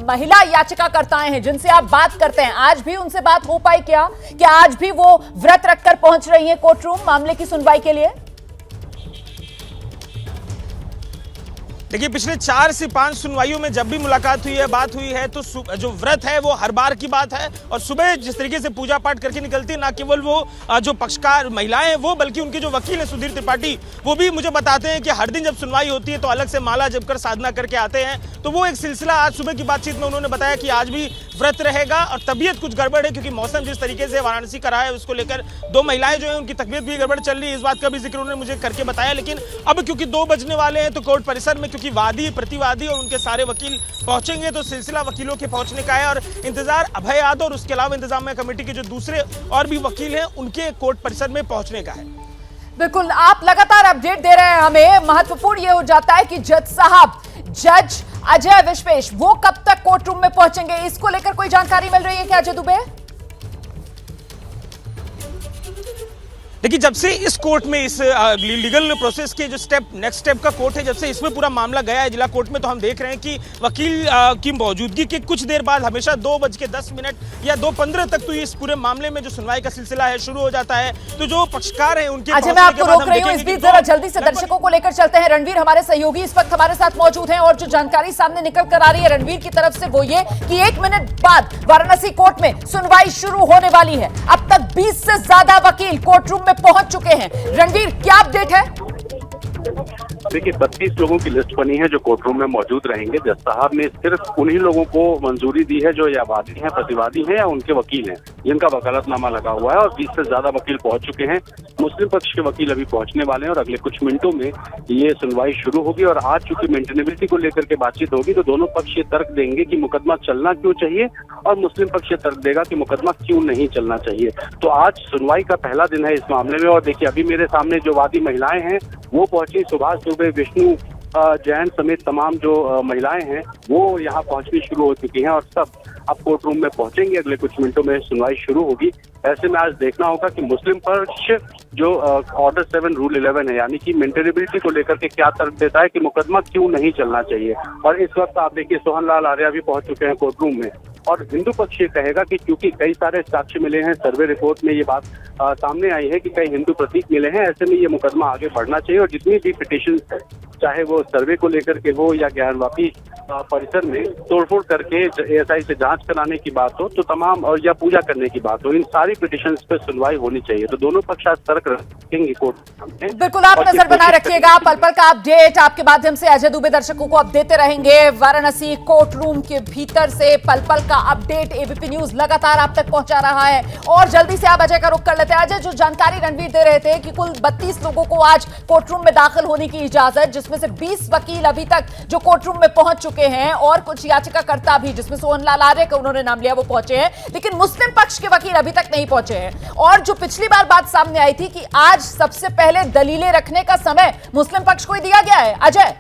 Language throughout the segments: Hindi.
महिला याचिकाकर्ताएं हैं जिनसे आप बात करते हैं, आज भी उनसे बात हो पाई क्या आज भी वो व्रत रखकर पहुंच रही हैं कोर्ट रूम मामले की सुनवाई के लिए? देखिए, पिछले 4 से 5 सुनवाइयों में जब भी मुलाकात हुई है, बात हुई है, तो जो व्रत है वो हर बार की बात है। और सुबह जिस तरीके से पूजा पाठ करके निकलती है, ना केवल वो जो पक्षकार महिलाएं हैं वो, बल्कि उनके जो वकील हैं सुधीर त्रिपाठी, वो भी मुझे बताते हैं कि हर दिन जब सुनवाई होती है तो अलग से माला जपकर साधना करके आते हैं। तो वो एक सिलसिला आज सुबह की बातचीत में उन्होंने बताया कि आज भी व्रत रहेगा। और तबीयत कुछ गड़बड़ है क्योंकि मौसम जिस तरीके से वाराणसी का रहा है उसको लेकर 2 महिलाएं जो है उनकी तबीयत भी गड़बड़ चल रही है, इस बात का भी जिक्र उन्होंने मुझे करके बताया। लेकिन अब क्योंकि 2 बजने वाले हैं तो कोर्ट परिसर में क्योंकि वादी प्रतिवादी और उनके सारे वकील पहुंचेंगे तो सिलसिला वकीलों के पहुंचने का है। और इंतजार अभय यादव और उसके अलावा इंतजामिया कमेटी के जो दूसरे और भी वकील हैं उनके कोर्ट परिसर में पहुंचने का है। बिल्कुल, आप लगातार अपडेट दे रहे हैं हमें। महत्वपूर्ण यह हो जाता है कि जज अजय विश्वेश वो कब तक कोर्ट रूम में पहुंचेंगे, इसको लेकर कोई जानकारी मिल रही है क्या अजय दुबे? देखिए, जब से इस कोर्ट में इस लीगल प्रोसेस के जो नेक्स्ट स्टेप का कोर्ट है, जब से इसमें पूरा मामला गया है जिला कोर्ट में, तो हम देख रहे हैं कि वकील की मौजूदगी के कुछ देर बाद हमेशा 2:10 या 2:15 तक तो इस पूरे मामले में जो सुनवाई का सिलसिला है शुरू हो जाता है। तो जो पक्षकार हैं उनके अच्छा, मैं आपको रोक रही हूं, इस बीच जरा जल्दी से दर्शकों को लेकर चलते हैं। रणवीर हमारे सहयोगी इस वक्त हमारे साथ मौजूद हैं और जो जानकारी सामने निकल कर आ रही है रणवीर की तरफ से वो ये कि 1 मिनट बाद वाराणसी कोर्ट में सुनवाई शुरू होने वाली है। अब तक 20 से ज्यादा वकील कोर्ट रूम में पहुंच चुके हैं। रणवीर, क्या अपडेट है? देखिए, 32 लोगों की लिस्ट बनी है जो कोर्ट रूम में मौजूद रहेंगे। जज साहब ने सिर्फ उन्हीं लोगों को मंजूरी दी है जो या वादी हैं, प्रतिवादी हैं या उनके वकील हैं, जिनका वकालतनामा लगा हुआ है। और 20 से ज्यादा वकील पहुंच चुके हैं। मुस्लिम पक्ष के वकील अभी पहुंचने वाले हैं और अगले कुछ मिनटों में ये सुनवाई शुरू होगी। और आज चूंकि मेंटेनेबिलिटी को लेकर के बातचीत होगी तो दोनों पक्ष ये तर्क देंगे कि मुकदमा चलना क्यों चाहिए और मुस्लिम पक्ष ये तर्क देगा कि मुकदमा क्यों नहीं चलना चाहिए। तो आज सुनवाई का पहला दिन है इस मामले में। और देखिए, अभी मेरे सामने जो वादी महिलाएं हैं वो पहुंची। सुभाष दुबे, विष्णु जैन समेत तमाम जो महिलाएं हैं वो यहाँ पहुंचनी शुरू हो चुकी हैं और सब अब कोर्ट रूम में पहुंचेंगे। अगले कुछ मिनटों में सुनवाई शुरू होगी। ऐसे में आज देखना होगा कि मुस्लिम पक्ष जो ऑर्डर 7 रूल 11 है, यानी कि मेंटेनेबिलिटी को लेकर के क्या तर्क देता है कि मुकदमा क्यों नहीं चलना चाहिए। और इस वक्त आप देखिए, सोहन लाल आर्या भी पहुंच चुके हैं कोर्ट रूम में। और हिंदू पक्ष ये कहेगा कि क्योंकि कई सारे साक्ष्य मिले हैं, सर्वे रिपोर्ट में ये बात सामने आई है कि कई हिंदू प्रतीक मिले हैं, ऐसे में ये मुकदमा आगे बढ़ना चाहिए। और जितनी भी पिटीशन है, चाहे वो सर्वे को लेकर के हो या ज्ञानवापी परिसर में तोड़फोड़ करके एएसआई से जांच कराने की बात हो तो तमाम, और या पूजा करने की बात हो, इन सारी पिटीशंस पे सुनवाई होनी चाहिए। तो दोनों पक्ष आज तर्क रखेंगे कोर्ट में। बिल्कुल, आप नजर बनाए रखिएगा। पल पल का अपडेट आपके माध्यम से अजय दुबे दर्शकों को अब देते रहेंगे। वाराणसी कोर्ट रूम के भीतर से पल पल का अपडेट एबीपी न्यूज लगातार आप तक पहुंचा रहा है। और जल्दी से आप अजय का रुख कर लेते हैं। अजय, जो जानकारी रणवीर दे रहे थे कि कुल 32 लोगों को आज कोर्ट रूम में दाखिल होने की इजाजत, जिसमें से 20 वकील अभी तक जो कोर्ट रूम में पहुंच चुके हैं और कुछ याचिकाकर्ता भी, जिसमें सोहन लाल आर्य का उन्होंने नाम लिया, वो पहुंचे हैं। लेकिन मुस्लिम पक्ष के वकील अभी तक नहीं पहुंचे हैं। और जो पिछली बार बात सामने आई थी कि आज सबसे पहले दलीलें रखने का समय मुस्लिम पक्ष को ही दिया गया है। अजय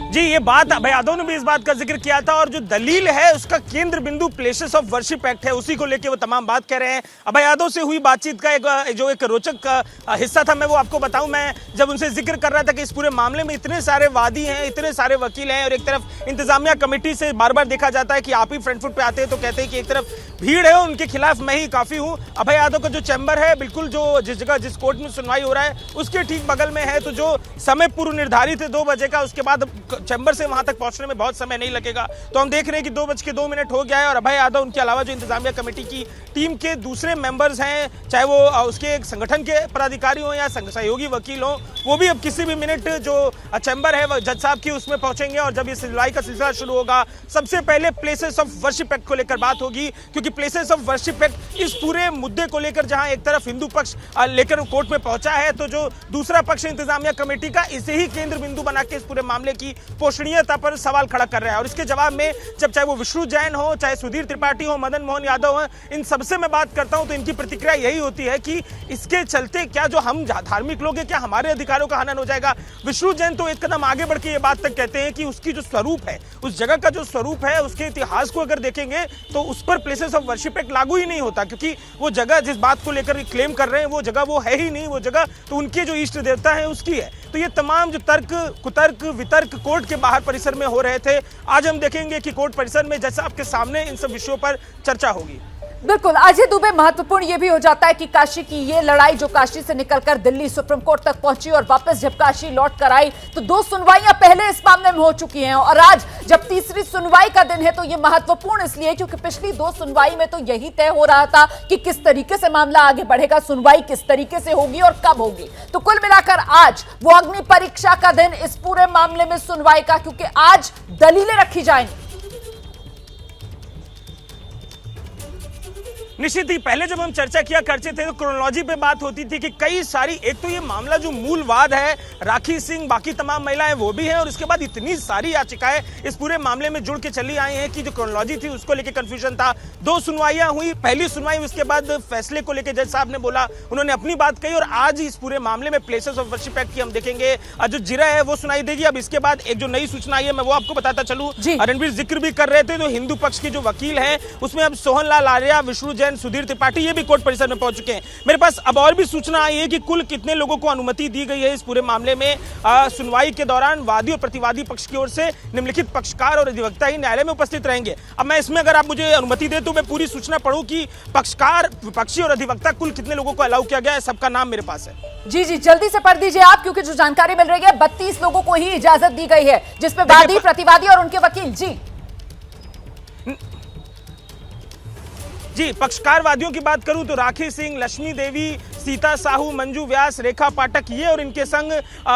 जी, ये बात अभय यादव ने भी इस बात का जिक्र किया था। और जो दलील है उसका केंद्र बिंदु प्लेसेस ऑफ वर्शिप एक्ट है, उसी को लेके वो तमाम बात कह रहे हैं। अभय यादव से हुई बातचीत का एक रोचक हिस्सा था, मैं वो आपको बताऊं। मैं जब उनसे जिक्र कर रहा था कि इस पूरे मामले में इतने सारे वादी हैं, इतने सारे वकील हैं और एक तरफ इंतजामिया कमेटी से बार बार देखा जाता है कि आप ही फ्रंट फुट पे आते हैं तो कहते हैं कि एक तरफ भीड़ है, उनके खिलाफ मैं ही काफी हूं। अभय यादव का जो चैम्बर है, बिल्कुल जो जिस जगह जिस कोर्ट में सुनवाई हो रहा है उसके ठीक बगल में है। तो जो समय पूर्व निर्धारित है 2 बजे का, उसके बाद चैम्बर से वहां तक पहुंचने में बहुत समय नहीं लगेगा। तो हम देख रहे हैं कि 2:02 हो गया है। और अभय यादव, उनके अलावा जो इंतजामिया कमेटी की टीम के दूसरे मेंबर्स हैं, चाहे वो उसके एक संगठन के पदाधिकारी हो या सहयोगी वकील हो, वो भी अब किसी भी मिनट जो चैम्बर है जज साहब की उसमें पहुंचेंगे। और जब ये सुनवाई का सिलसिला शुरू होगा, सबसे पहले प्लेसेस ऑफ वर्शिप एक्ट को लेकर बात होगी। क्योंकि प्लेसेस ऑफ वर्शिप एक्ट इस पूरे मुद्दे को लेकर जहां एक तरफ हिंदू पक्ष लेकर कोर्ट में पहुंचा है, तो जो दूसरा पक्ष इंतजामिया कमेटी का इसे ही केंद्र बिंदु बना के इस पूरे मामले की पोषणीयता पर सवाल खड़ा कर रहा है। और इसके जवाब में जब चाहे वो विष्णु जैन हो, चाहे सुधीर त्रिपाठी हो, मदन मोहन यादव हो, इन सबसे मैं बात करता हूं तो इनकी प्रतिक्रिया यही होती है कि इसके चलते क्या जो हम धार्मिक लोग हैं, क्या हमारे अधिकारों का हनन हो जाएगा। विष्णु जैन तो एक कदम आगे बढ़ के ये बात तक कहते हैं कि उसकी जो स्वरूप है, उस जगह का जो स्वरूप है, उसके इतिहास को अगर देखेंगे तो उस पर प्लेसेस ऑफ वर्शिप एक्ट लागू ही नहीं होता, क्योंकि वो जगह जिस बात को लेकर क्लेम कर रहे हैं वो जगह वो है ही नहीं, वो जगह तो उनके जो इष्ट देवता है उसकी है। तो ये तमाम जो तर्क कुतर्क वितर्क कोर्ट के बाहर परिसर में हो रहे थे, आज हम देखेंगे कि कोर्ट परिसर में जैसा आपके सामने इन सब विषयों पर चर्चा होगी। बिल्कुल अजय दुबे, महत्वपूर्ण यह भी हो जाता है कि काशी की ये लड़ाई जो काशी से निकलकर दिल्ली सुप्रीम कोर्ट तक पहुंची और वापस जब काशी लौट कर आई तो 2 सुनवाइयां पहले इस मामले में हो चुकी हैं और आज जब तीसरी सुनवाई का दिन है तो यह महत्वपूर्ण इसलिए क्योंकि पिछली 2 सुनवाई में तो यही तय हो रहा था कि किस तरीके से मामला आगे बढ़ेगा, सुनवाई किस तरीके से होगी और कब होगी। तो कुल मिलाकर आज वो अग्नि परीक्षा का दिन इस पूरे मामले में सुनवाई का, क्योंकि आज दलीलें रखी जाएंगी। निश्चित ही पहले जब हम चर्चा किया करते थे तो क्रोनोलॉजी पे बात होती थी कि कई सारी, एक तो ये मामला जो मूल वाद है राखी सिंह बाकी तमाम महिलाएं वो भी हैं और उसके बाद इतनी सारी याचिकाएं इस पूरे मामले में जुड़ के चली आई हैं कि जो क्रोनोलॉजी थी उसको लेकर कंफ्यूजन था। 2 सुनवाइयां हुई, पहली सुनवाई उसके बाद फैसले को लेकर जज साहब ने बोला, उन्होंने अपनी बात कही और आज इस पूरे मामले में प्लेसेस ऑफ वर्शिप एक्ट की हम देखेंगे जो जिरा है वो सुनाई देगी। अब इसके बाद एक जो नई सूचना आई है मैं वो आपको बताता चलूं, रणवीर जिक्र भी कर रहे थे तो हिंदू पक्ष के जो वकील हैं उसमें अब सोहन लाल आर्या, विष्णु जैन, सुधीर त्रिपाठी ये भी कोर्ट परिसर में पहुंच चुके हैं। मेरे पास अब और भी सूचना आई है कि कुल कितने लोगों को अनुमति दी गई है इस पूरे मामले में। सुनवाई के दौरान वादी और प्रतिवादी पक्ष की ओर से निम्नलिखित पक्षकार और अधिवक्ता ही न्यायालय में उपस्थित रहेंगे। अब मैं इसमें अगर आप मुझे अनुमति दे तो मैं पूरी सूचना पढ़ूं कि पक्षकार, विपक्षी और अधिवक्ता कुल कितने लोगों को अलाउ किया गया है, सबका नाम मेरे पास है। जी जल्दी से पढ़ दीजिए आप, क्योंकि जो जानकारी मिल रही है 32 लोगों को ही इजाजत दी गई है, जिसमें वादी, प्रतिवादी और उनके वकील। जी पक्षकार वादियों की बात करूं तो राखी सिंह, लक्ष्मी देवी, सीता साहू, मंजू व्यास, रेखा पाठक ये और इनके संग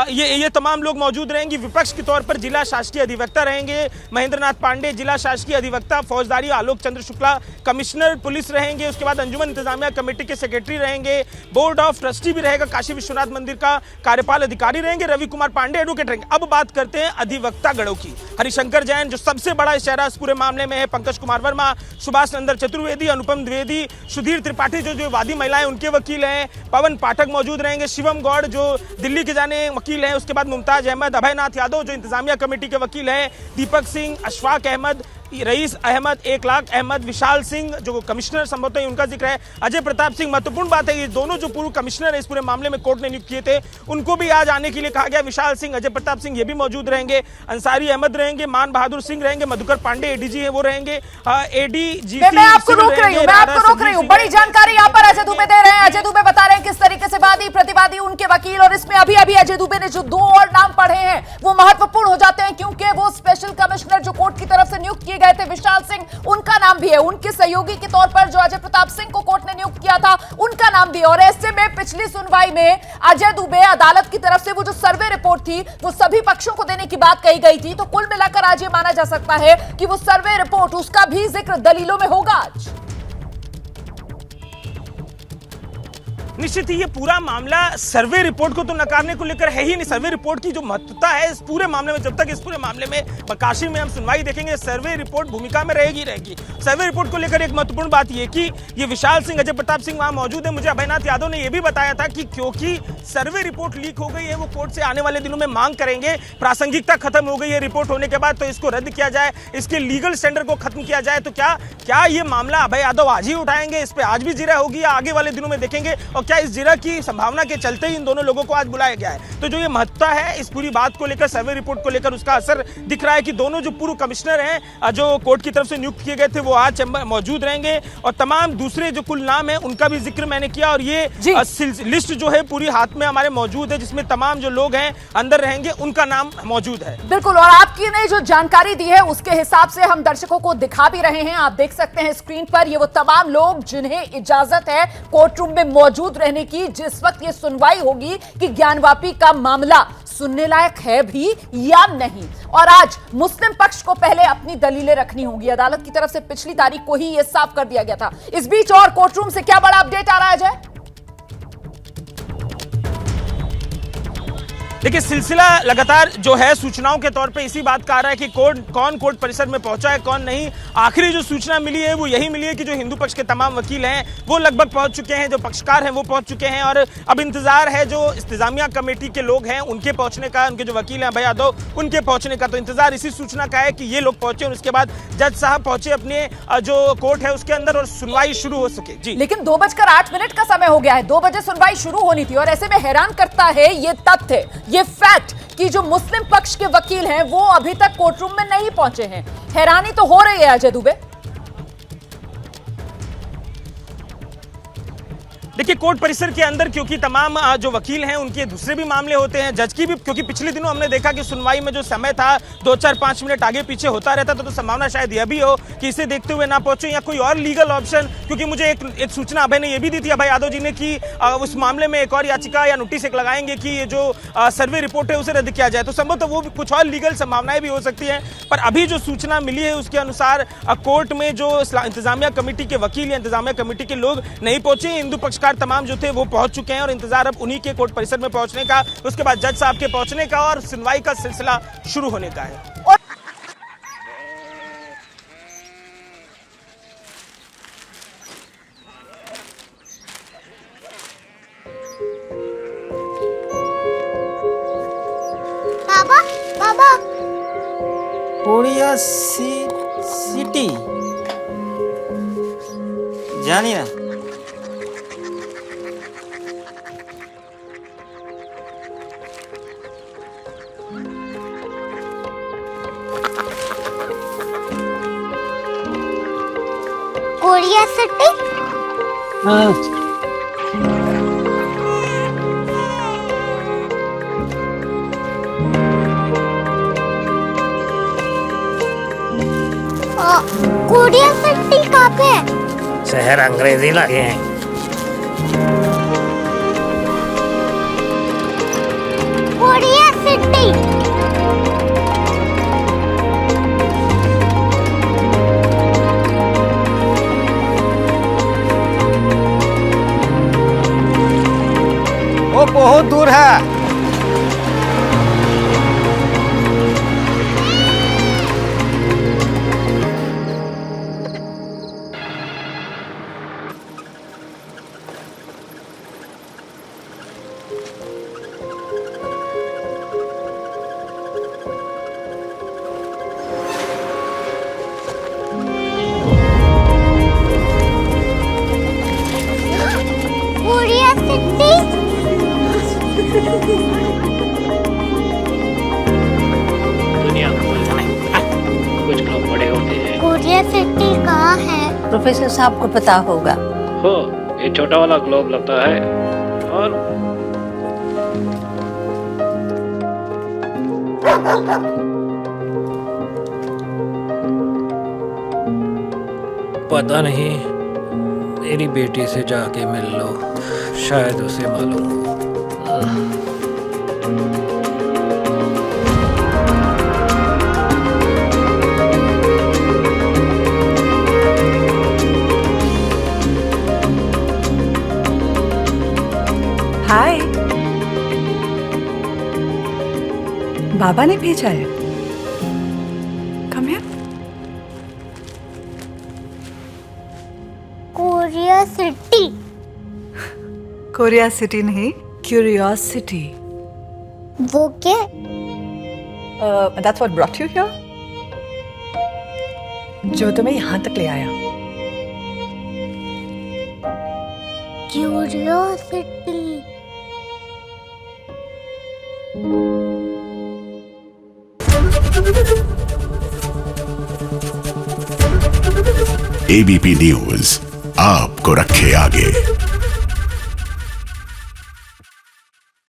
ये तमाम लोग मौजूद रहेंगे। विपक्ष के तौर पर जिला शासकीय अधिवक्ता रहेंगे महेंद्रनाथ पांडे, जिला शासकीय अधिवक्ता फौजदारी आलोक चंद्र शुक्ला, कमिश्नर पुलिस रहेंगे, उसके बाद अंजुमन इंतजामिया कमेटी के सेक्रेटरी रहेंगे, बोर्ड ऑफ ट्रस्टी भी रहेगा, काशी विश्वनाथ मंदिर का कार्यपाल अधिकारी रहेंगे, रवि कुमार पांडे एडवोकेट रहेंगे। अब बात करते हैं अधिवक्ता गणों की। हरिशंकर जैन जो सबसे बड़ा चेहरा इस पूरे मामले में है, पंकज कुमार वर्मा, सुभाष नंदन चतुर्वेदी, अनुपम द्विवेदी, सुधीर त्रिपाठी जो वादी महिलाएं उनके वकील हैं, पवन पाठक मौजूद रहेंगे, शिवम गौड़ जो दिल्ली के जाने वकील हैं, उसके बाद मुमताज अहमद, अभयनाथ यादव जो इंतजामिया कमेटी के वकील हैं, दीपक सिंह, अशफाक अहमद, रईस अहमद, 1 लाख अहमद, विशाल सिंह जो कमिश्नर संभवतः उनका जिक्र है, अजय प्रताप सिंह। महत्वपूर्ण बात है ये दोनों जो पूर्व कमिश्नर है इस पूरे मामले में कोर्ट ने नियुक्त किए थे उनको भी आज आने के लिए कहा गया। विशाल सिंह, अजय प्रताप सिंह ये भी मौजूद रहेंगे, अंसारी अहमद रहेंगे, मान बहादुर सिंह रहेंगे, मधुकर पांडे एडीजी है वो रहेंगे, एडीजी। मैं आपको रोक रही हूँ, बड़ी जानकारी यहाँ पर अजय दुबे दे रहे हैं। अजय दुबे बता रहे हैं किस तरीके से वादी प्रतिवादी उनके वकील, और इसमें अभी अजय दुबे ने जो 2 और नाम पढ़े हैं वो महत्वपूर्ण हो जाते हैं क्योंकि वो स्पेशल कमिश्नर जो कोर्ट की तरफ से नियुक्त किए गए थे विशाल सिंह, उनका नाम भी है। उनके सहयोगी के तौर पर जो अजय प्रताप सिंह को कोर्ट ने नियुक्त किया था उनका नाम भी है। और ऐसे में पिछली सुनवाई में अजय दुबे अदालत की तरफ से वो जो सर्वे रिपोर्ट थी वो सभी पक्षों को देने की बात कही गई थी। तो कुल मिलाकर आज ये माना जा सकता है कि वो सर्वे रिपोर्ट उसका भी जिक्र दलीलों में होगा आज। निश्चित ही ये पूरा मामला सर्वे रिपोर्ट को तो नकारने को लेकर है ही नहीं। सर्वे रिपोर्ट की जो महत्वता है इस पूरे मामले में, जब तक इस पूरे मामले में काशी में हम सुनवाई देखेंगे सर्वे रिपोर्ट भूमिका में रहेगी। सर्वे रिपोर्ट को लेकर एक महत्वपूर्ण बात ये कि ये विशाल सिंह, अजय प्रताप सिंह वहां मौजूद है। मुझे अभयनाथ यादव ने यह भी बताया था कि क्योंकि सर्वे रिपोर्ट लीक हो गई है वो कोर्ट से आने वाले दिनों में मांग करेंगे, प्रासंगिकता खत्म हो गई है रिपोर्ट होने के बाद, तो इसको रद्द किया जाए, इसके लीगल स्टैंडर्ड को खत्म किया जाए। तो क्या ये मामला अभय यादव आज ही उठाएंगे, इस पे आज भी जिरा होगी या आगे वाले दिनों में देखेंगे, और क्या इस जिरा की संभावना के चलते ही इन दोनों लोगों को आज बुलाया गया है। तो जो ये महत्ता है इस पूरी बात को लेकर, सर्वे रिपोर्ट को लेकर, उसका असर दिख रहा है कि दोनों जो पूर्व कमिश्नर हैं जो कोर्ट की तरफ से नियुक्त किए गए थे वो आज मौजूद रहेंगे, और तमाम दूसरे जो कुल नाम है उनका भी जिक्र मैंने किया। और ये लिस्ट जो है पूरी हाथ में हमारे मौजूद है जिसमें तमाम जो लोग हैं अंदर रहेंगे उनका नाम मौजूद है। बिल्कुल, और आपकी ने जो जानकारी दी है उसके हिसाब से हम दर्शकों को दिखा भी रहे हैं। आप देख सकते हैं स्क्रीन पर ये वो तमाम लोग जिन्हें इजाजत है कोर्ट रूम में मौजूद रहने की जिस वक्त ये सुनवाई होगी कि ज्ञानवापी का मामला सुनने लायक है भी या नहीं। और आज मुस्लिम पक्ष को पहले अपनी दलीलें रखनी होंगी। अदालत की तरफ से पिछली तारीख को ही यह साफ कर दिया गया था। इस बीच और कोर्ट रूम से क्या बड़ा अपडेट आ रहा है? देखिए सिलसिला लगातार जो है सूचनाओं के तौर पे इसी बात का आ रहा है कि कौन कोर्ट परिसर में पहुंचा है कौन नहीं। आखिरी जो सूचना मिली है वो यही मिली है कि जो हिंदू पक्ष के तमाम वकील हैं वो लगभग पहुंच चुके हैं, जो पक्षकार हैं वो पहुंच चुके हैं और अब इंतजार है जो इंतजामिया कमेटी के लोग हैं उनके पहुंचने का, उनके जो वकील हैं अभय यादव उनके पहुंचने का। तो इंतजार इसी सूचना का है कि ये लोग पहुंचे और उसके बाद जज साहब पहुंचे अपने जो कोर्ट है उसके अंदर और सुनवाई शुरू हो सके। जी लेकिन 2:08 का समय हो गया है, 2 बजे सुनवाई शुरू होनी थी और ऐसे में हैरान करता है ये तथ्य, ये फैक्ट कि जो मुस्लिम पक्ष के वकील हैं वो अभी तक कोर्ट रूम में नहीं पहुंचे हैं। हैरानी तो हो रही है अजय दुबे। देखिए कोर्ट परिसर के अंदर क्योंकि तमाम जो वकील हैं उनके दूसरे भी मामले होते हैं, जज की भी, क्योंकि पिछले दिनों हमने देखा कि सुनवाई में जो समय था 2-4-5 मिनट आगे पीछे होता रहता था, तो संभावना शायद यह भी हो कि इसे देखते हुए ना पहुंचे या कोई और लीगल ऑप्शन। क्योंकि मुझे एक सूचना अभय ने यह भी दी थी, अभय यादव जी ने, कि उस मामले में एक और याचिका या नोटिस एक लगाएंगे कि ये जो सर्वे रिपोर्ट है उसे रद्द किया जाए, तो संभवतः वो कुछ और लीगल संभावनाएं भी हो सकती हैं। पर अभी जो सूचना मिली है उसके अनुसार कोर्ट में जो इंतजामिया कमेटी के वकील या इंतजामिया कमेटी के लोग नहीं पहुंचे, हिंदू पक्षकार तमाम जो थे वो पहुंच चुके हैं और इंतजार अब उन्हीं के कोर्ट परिसर में पहुंचने का, उसके बाद जज साहब के पहुंचने का और सुनवाई का सिलसिला शुरू होने का है। बाबा बाबा कोरिया सिटी जानी ना। कोरिया सिटी कोरिया सिटी कहाँ पे है? शहर अंग्रेजी लगे हैं। कोरिया सिटी वो बहुत दूर है। कोरिया सिटी दुनिया कुछ लोग बड़े होते हैं। कोरिया सिटी कहाँ है? प्रोफेसर साहब को पता होगा। हो ये छोटा वाला ग्लोब लगता है और पता नहीं, मेरी बेटी से जाके मिल लो, शायद उसे मालूम हो। हाय, बाबा ने भेजा है। Come here. Korea city Korea city नहीं, क्यूरियोसिटी। वो क्या? That's what brought you here, जो तुम्हें यहाँ तक ले आया। क्यूरियोसिटी एबीपी न्यूज आपको रखे आगे।